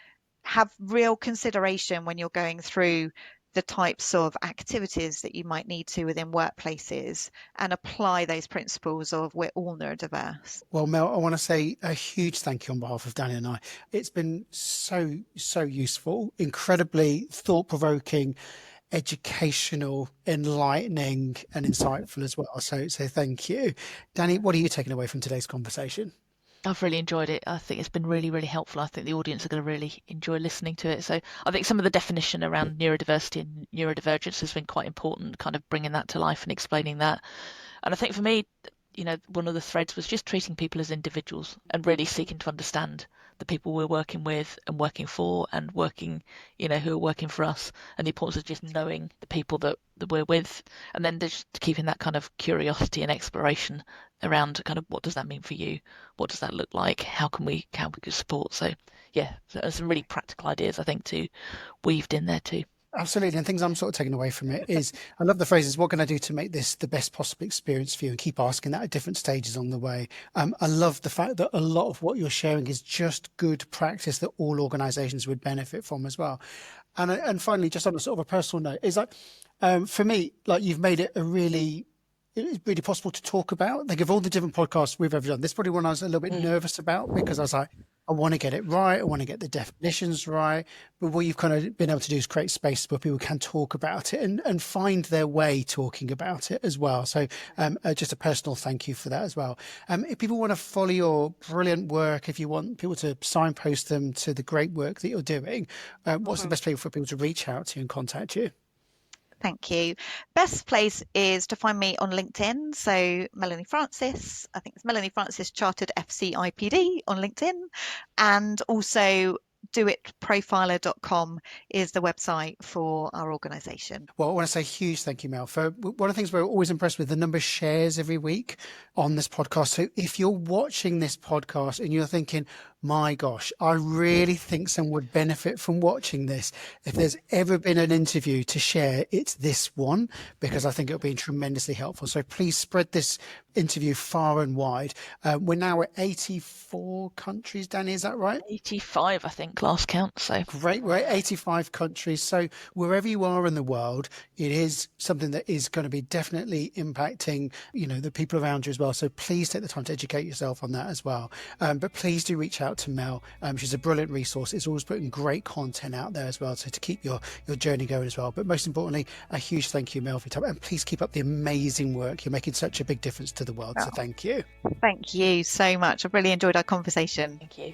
Have real consideration when you're going through the types of activities that you might need to within workplaces, and apply those principles of we're all neurodiverse. Well, Mel, I want to say a huge thank you on behalf of Danny and I. It's been so useful, incredibly thought-provoking, educational, enlightening and insightful as well. So thank you. Danny, what are you taking away from today's conversation? I've really enjoyed it. I think it's been really, really helpful. I think the audience are going to really enjoy listening to it. So I think some of the definition around neurodiversity and neurodivergence has been quite important, kind of bringing that to life and explaining that. And I think for me, one of the threads was just treating people as individuals and really seeking to understand the people we're working with and working for and working, who are working for us, and the importance of just knowing the people that we're with, and then just keeping that kind of curiosity and exploration around kind of what does that mean for you? What does that look like? How can we support? So yeah, so there's some really practical ideas I think too weaved in there too. Absolutely. And things I'm sort of taking away from it is, I love the phrases, what can I do to make this the best possible experience for you? And keep asking that at different stages on the way. I love the fact that a lot of what you're sharing is just good practice that all organizations would benefit from as well. And finally, just on a sort of a personal note, is like, for me, like you've made it it's really possible to talk about. Like of all the different podcasts we've ever done, this is probably one I was a little bit nervous about, because I was like, I want to get it right. I want to get the definitions right. But what you've kind of been able to do is create space where people can talk about it and find their way talking about it as well. So just a personal thank you for that as well. If people want to follow your brilliant work, if you want people to signpost them to the great work that you're doing, what's the best place for people to reach out to you and contact you? Thank you. Best place is to find me on LinkedIn. So Melanie Francis, I think it's Melanie Francis Chartered FCIPD on LinkedIn. And also doitprofiler.com is the website for our organisation. Well, I want to say a huge thank you, Mel. For one of the things we're always impressed with, the number of shares every week on this podcast. So if you're watching this podcast and you're thinking, my gosh, I really think someone would benefit from watching this. If there's ever been an interview to share, it's this one, because I think it'll be tremendously helpful. So please spread this interview far and wide. We're now at 84 countries, Danny, is that right? 85, I think, last count. So great. We're at 85 countries. So wherever you are in the world, it is something that is going to be definitely impacting, the people around you as well. So please take the time to educate yourself on that as well. But please do reach out to Mel. She's a brilliant resource. It's always putting great content out there as well, so to keep your journey going as well. But most importantly, a huge thank you, Mel, for your time, and please keep up the amazing work. You're making such a big difference to the world. So thank you. Thank you so much. I've really enjoyed our conversation. Thank you.